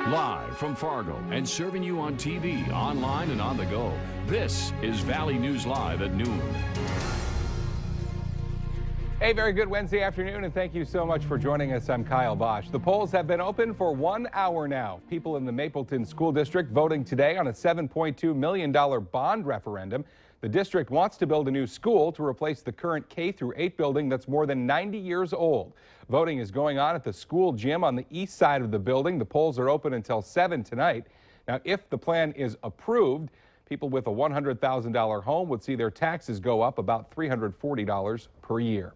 Live from Fargo and serving you on TV, online, and on the go, this is Valley News Live at noon. Hey, very good Wednesday afternoon, and thank you so much for joining us. I'm Kyle Bosch. The polls have been open for 1 hour now. People in the Mapleton School District voting today on a $7.2 million bond referendum. The district wants to build a new school to replace the current K-8 building that's more than 90 years old. Voting is going on at the school gym on the east side of the building. The polls are open until 7 tonight. Now, if the plan is approved, people with a $100,000 home would see their taxes go up about $340 per year.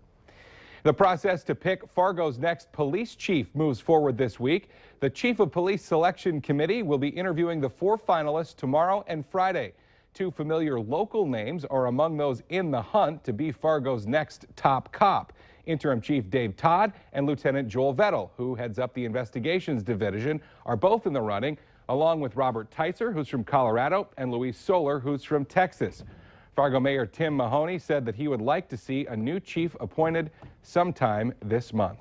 The process to pick Fargo's next police chief moves forward this week. The Chief of Police Selection Committee will be interviewing the 4 finalists tomorrow and Friday. 2 familiar local names are among those in the hunt to be Fargo's next top cop. Interim Chief Dave Todd and Lieutenant Joel Vettel, who heads up the Investigations Division, are both in the running, along with Robert Teitzer, who's from Colorado, and Luis Soler, who's from Texas. Fargo Mayor Tim Mahoney said that he would like to see a new chief appointed sometime this month.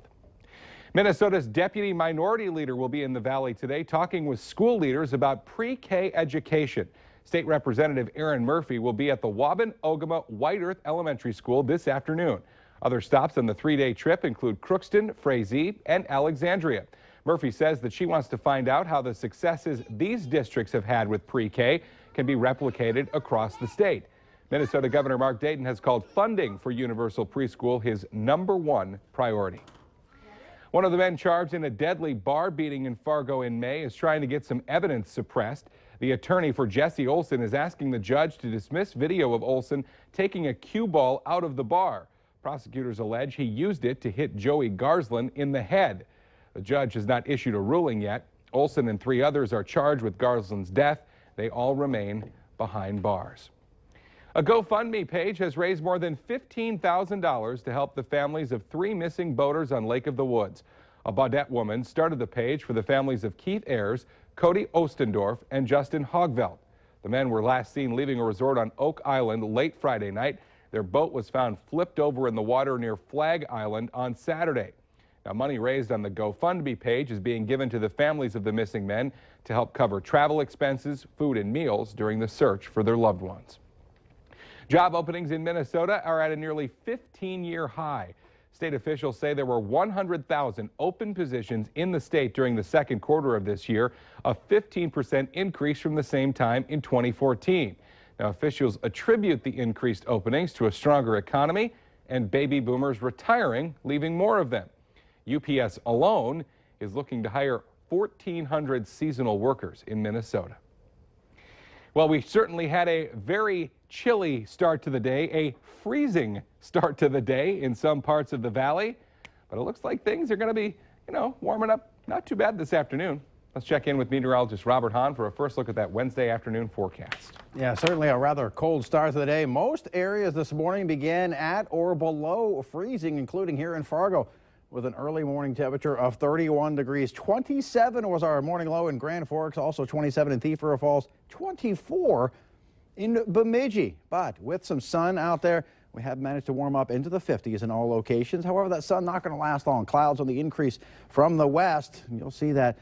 Minnesota's deputy minority leader will be in the Valley today talking with school leaders about pre-K education. State Representative Aaron Murphy will be at the Waubun-Ogama White Earth Elementary School this afternoon. Other stops on the 3-day trip include Crookston, Frazee, and Alexandria. Murphy says that she wants to find out how the successes these districts have had with pre-K can be replicated across the state. Minnesota Governor Mark Dayton has called funding for universal preschool his #1 priority. One of the men charged in a deadly bar beating in Fargo in May is trying to get some evidence suppressed. The attorney for Jesse Olson is asking the judge to dismiss video of Olson taking a cue ball out of the bar. Prosecutors allege he used it to hit Joey Garsland in the head. The judge has not issued a ruling yet. Olson and 3 others are charged with Garsland's death. They all remain behind bars. A GoFundMe page has raised more than $15,000 to help the families of 3 missing boaters on Lake of the Woods. A Baudette woman started the page for the families of Keith Ayers, Cody Ostendorf, and Justin Hogveld. The men were last seen leaving a resort on Oak Island late Friday night. Their boat was found flipped over in the water near Flag Island on Saturday. Now, money raised on the GoFundMe page is being given to the families of the missing men to help cover travel expenses, food, and meals during the search for their loved ones. Job openings in Minnesota are at a nearly 15-year high. State officials say there were 100,000 open positions in the state during the second quarter of this year, a 15% increase from the same time in 2014. Now, officials attribute the increased openings to a stronger economy and baby boomers retiring, leaving more of them. UPS alone is looking to hire 1,400 seasonal workers in Minnesota. Well, we certainly had a very chilly start to the day, a freezing start to the day in some parts of the valley, but it looks like things are going to be, warming up not too bad this afternoon. Let's check in with meteorologist Robert Hahn for a first look at that Wednesday afternoon forecast. Yeah, certainly a rather cold start to the day. Most areas this morning began at or below freezing, including here in Fargo, with an early morning temperature of 31 degrees. 27 was our morning low in Grand Forks, also 27 in Thief River Falls, 24 in Bemidji. But with some sun out there, we have managed to warm up into the 50s in all locations. However, that sun not going to last long. Clouds on the increase from the west. You'll see that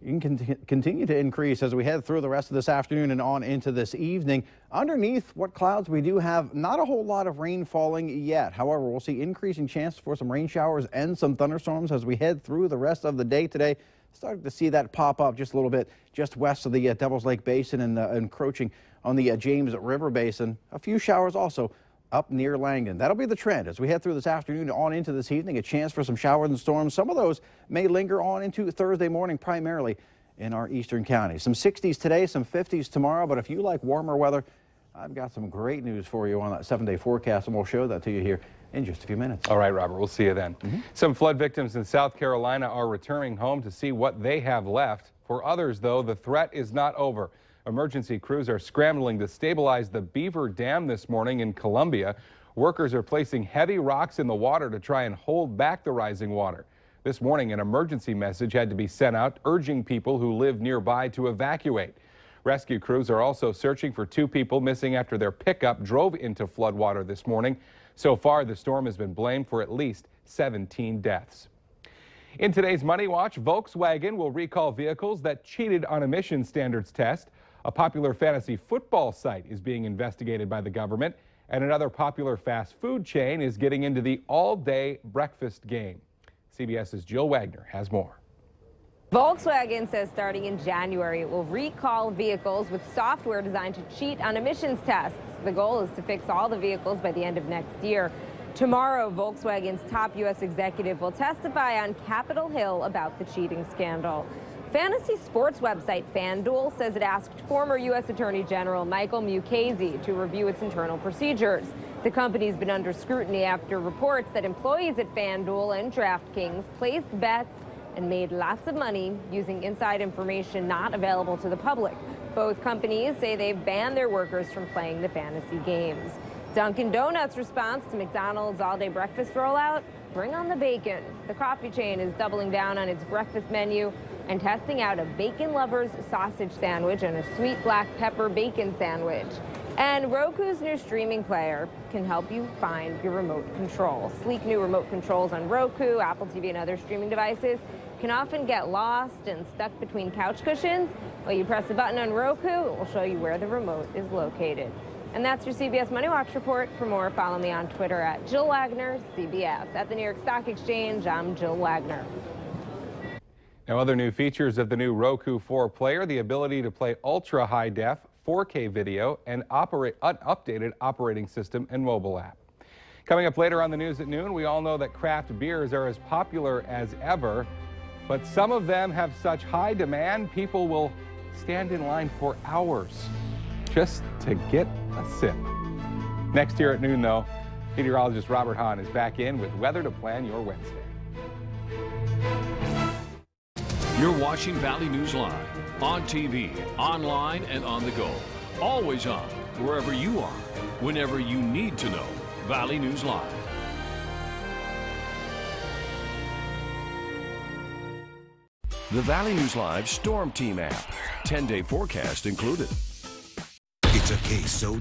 you can continue to increase as we head through the rest of this afternoon and on into this evening. Underneath what clouds we do have, not a whole lot of rain falling yet. However, we'll see increasing chances for some rain showers and some thunderstorms as we head through the rest of the day today. Starting to see that pop up just a little bit just west of the Devil's Lake Basin and encroaching on the James River Basin. A few showers also up near Langdon. That'll be the trend as we head through this afternoon on into this evening. A chance for some showers and storms. Some of those may linger on into Thursday morning, primarily in our eastern counties. Some 60s today, some 50s tomorrow. But if you like warmer weather, I've got some great news for you on that 7-day forecast, and we'll show that to you here in just a few minutes. All right, Robert, we'll see you then. Some flood victims in South Carolina are returning home to see what they have left. For others, though, the threat is not over. Emergency crews are scrambling to stabilize the Beaver Dam this morning in Columbia. Workers are placing heavy rocks in the water to try and hold back the rising water. This morning, an emergency message had to be sent out urging people who live nearby to evacuate. Rescue crews are also searching for 2 people missing after their pickup drove into floodwater this morning. So far, the storm has been blamed for at least 17 deaths. In today's Money Watch, Volkswagen will recall vehicles that cheated on emission standards test. A popular fantasy football site is being investigated by the government, and another popular fast food chain is getting into the all-day breakfast game. CBS's Jill Wagner has more. Volkswagen says starting in January, it will recall vehicles with software designed to cheat on emissions tests. The goal is to fix all the vehicles by the end of next year. Tomorrow, Volkswagen's top U.S. executive will testify on Capitol Hill about the cheating scandal. Fantasy sports website FanDuel says it asked former U.S. Attorney General Michael Mukasey to review its internal procedures. The company's been under scrutiny after reports that employees at FanDuel and DraftKings placed bets and made lots of money using inside information not available to the public. Both companies say they've banned their workers from playing the fantasy games. Dunkin' Donuts' response to McDonald's all-day breakfast rollout? Bring on the bacon. The coffee chain is doubling down on its breakfast menu and testing out a bacon lovers sausage sandwich and a sweet black pepper bacon sandwich. And Roku's new streaming player can help you find your remote control. Sleek new remote controls on Roku, Apple TV, and other streaming devices can often get lost and stuck between couch cushions. Well, you press a button on Roku, it will show you where the remote is located. And that's your CBS Money Watch report. For more, follow me on Twitter at Jill Wagner, CBS. At the New York Stock Exchange, I'm Jill Wagner. Now, other new features of the new Roku 4 player, the ability to play ultra high def 4K video and operate an updated operating system and mobile app. Coming up later on the news at noon, we all know that craft beers are as popular as ever, but some of them have such high demand, people will stand in line for hours just to get a sip. Next here at noon, though, meteorologist Robert Hahn is back in with weather to plan your Wednesday. You're watching Valley News Live on TV, online, and on the go. Always on, wherever you are, whenever you need to know. Valley News Live. The Valley News Live Storm Team app. 10-day forecast included. It's a case so